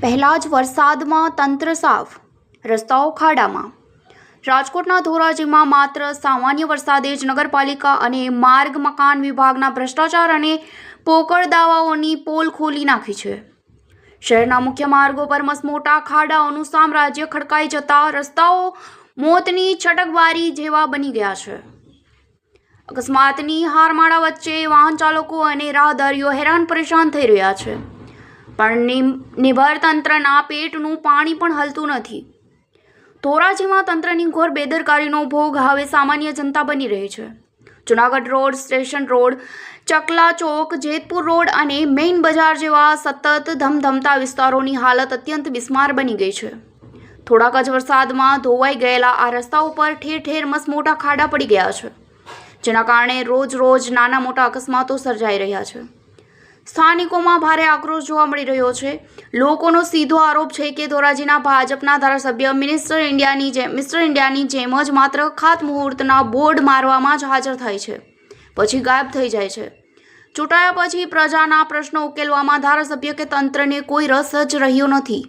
પહેલા જ વરસાદમાં તંત્ર સાફ, રસ્તાઓ ખાડામાં। રાજકોટના ધોરાજીમાં માત્ર સામાન્ય વરસાદે જ નગરપાલિકા અને માર્ગ મકાન વિભાગના ભ્રષ્ટાચાર અને પોકળ દાવાઓની પોલ ખોલી નાખી છે। શહેરના મુખ્ય માર્ગો પર મસમોટા ખાડાઓનું સામ્રાજ્ય ખડકાઈ જતા રસ્તાઓ મોતની છટકબારી જેવા બની ગયા છે। અકસ્માતની હારમાળા વચ્ચે વાહન ચાલકો અને રાહદારીઓ હેરાન પરેશાન થઈ રહ્યા છે, પણ નિભર તંત્રના પેટનું પાણી પણ હલતું નથી। ધોરાજીમાં તંત્રની ઘોર બેદરકારીનો ભોગ હવે સામાન્ય જનતા બની રહી છે। જૂનાગઢ રોડ, સ્ટેશન રોડ, ચકલા ચોક, જેતપુર રોડ અને મેઇન બજાર જેવા સતત ધમધમતા વિસ્તારોની હાલત અત્યંત બિસ્માર બની ગઈ છે। થોડાક જ વરસાદમાં ધોવાઈ ગયેલા આ રસ્તાઓ પર ઠેર ઠેર મસમોટા ખાડા પડી ગયા છે, જેના કારણે રોજ રોજ નાના મોટા અકસ્માતો સર્જાઈ રહ્યા છે। સ્થાનિકોમાં ભારે આક્રોશ જોવા મળી રહ્યો છે। લોકોનો સીધો આરોપ છે કે ધોરાજીના ભાજપના ધારાસભ્ય મિસ્ટર ઇન્ડિયાની જેમ જ માત્ર ખાતમુહૂર્તના બોર્ડ મારવામાં જ હાજર થાય છે, પછી ગાયબ થઈ જાય છે। ચૂંટાયા પછી પ્રજાના પ્રશ્નો ઉકેલવામાં ધારાસભ્ય કે તંત્રને કોઈ રસ જ રહ્યો નથી।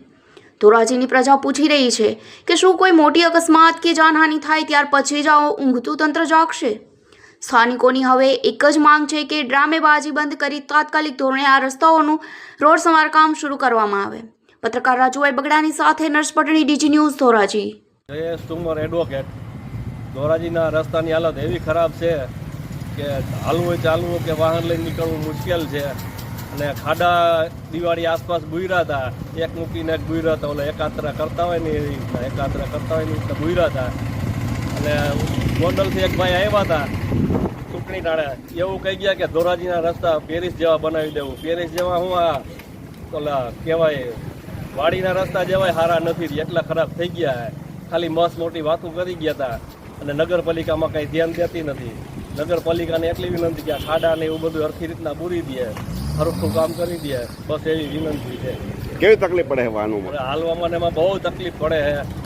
ધોરાજીની પ્રજા પૂછી રહી છે કે શું કોઈ મોટી અકસ્માત કે જાનહાનિ થાય ત્યાર પછી જ ઊંઘતું તંત્ર જાગશે। સ્થાનિકોની હવે એક જ માંગ છે કે ડ્રામેબાજી બંધ કરી તાત્કાલિક ધોરણે આ રસ્તાઓનું રોડ સમારકામ શરૂ કરવામાં આવે। પત્રકાર રાજુભાઈ બગડાની સાથે નર્સ Patni, DG news, Dhoraji. Jayesh Tumar advocate. ધોરાજીના રસ્તાની હાલત એવી ખરાબ છે કે હાલવું ચાલવું કે વાહન લઈને નીકળવું મુશ્કેલ છે, અને ખાડા દિવાળી આસપાસ બુર્યા હતા, એક મૂકીને એક બુર્યા હતા, ઓલા એકાત્રા કરતા હોય ને એવી રીતના એકાત્રા કરતા હોય ને એ બુર્યા હતા। અને ગોંડલથી એક ભાઈ આવ્યા હતા ચૂંટણી ટાણે, એવું કહી ગયા કે ધોરાજીના રસ્તા પેરિસ જેવા બનાવી દેવું। પેરિસ જેવા હું આ ઓલા કહેવાય વાડીના રસ્તા જેવાય સારા નથી, એટલા ખરાબ થઈ ગયા। ખાલી મસ્ત મોટી વાતો કરી ગયા હતા, અને નગરપાલિકામાં કંઈ ધ્યાન દેતી નથી। નગરપાલિકાને એટલી વિનંતી કે આ ખાડા ને એવું બધું સરખી રીતના પૂરી દે, સરખું કામ કરી દે, બસ એવી વિનંતી છે। કેવી તકલીફ પડે વાહનોમાં? હાલવામાં એમાં બહુ તકલીફ પડે છે,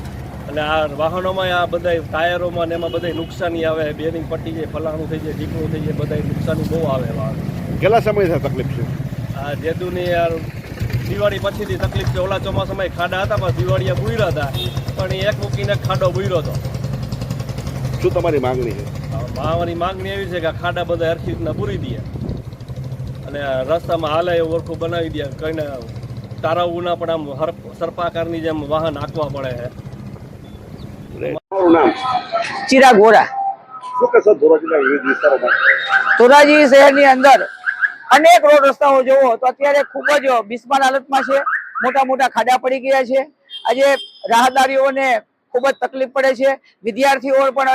અને આ વાહનોમાં આ બધા ટાયરોમાં ને એમાં બધા નુકસાની આવે, બેરિંગ પટી જાય, ફલાણું થઈ જાય, ઢીકણું થઈ જાય, બધા નુકસાની બહુ આવે વાહન। કેટલા સમયથી તકલીફ છે? આ જેદુની યાર દિવાળી પછીથી તકલીફ છે। ઓલા ચોમાસામાં ખાડા હતા, પણ દિવાળીએ બુર્યા હતા, પણ એ એક મૂકીને ખાડો બુર્યો હતો। શું તમારી માંગણી છે? મારી માંગણી એવી છે કે ખાડા બધા હરખી રીતના પૂરી દે, અને રસ્તામાં હાલે એવું વરખું બનાવી દે, કઈને તારાવું ના પણ આમ સરપાકારની જેમ વાહન હાંકવા પડે છે। ચિરાગ વોરા। શું કહેશો ધોરાજીના વિવિધ વિસ્તારોમાં? ધોરાજી શહેરની અંદર અનેક રોડ રસ્તાઓ જોવો તો અત્યારે ખૂબ જ બિસ્માર હાલતમાં છે। મોટા મોટા ખાડા પડી ગયા છે। આજે રાહદારીઓને ખૂબ જ તકલીફ પડે છે। વિદ્યાર્થીઓ પણ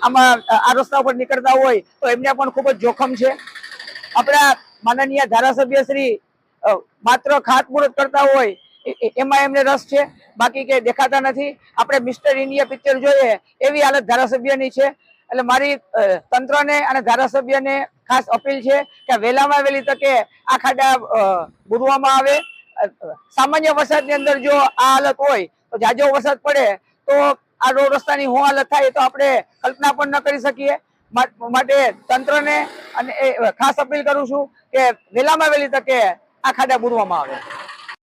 આમાં આ રસ્તા ઉપર નીકળતા હોય તો એમને પણ ખૂબ જ જોખમ છે। આપણા માનનીય ધારાસભ્ય શ્રી માત્ર ખાતમુહૂર્ત કરતા હોય એમાં એમને રસ છે, બાકી કે દેખાતા નથી। આપણે મિસ્ટર ઇન્ડિયા પિક્ચર જોઈએ એવી હાલત ધારાસભ્યની છે। એટલે મારી તંત્રને અને ધારાસભ્યને ખાસ અપીલ છે કે વહેલામાં વહેલી તકે આ ખાડા બુરવામાં આવે। સામાન્ય વરસાદની અંદર જો આ હાલત હોય તો જાજો વરસાદ પડે તો આ રોડ રસ્તાની શું હાલત થાય તો આપણે કલ્પના પણ ન કરી શકીએ। માટે તંત્રને અને ખાસ અપીલ કરું છું કે વહેલામાં વહેલી તકે આ ખાડા બુરવામાં આવે।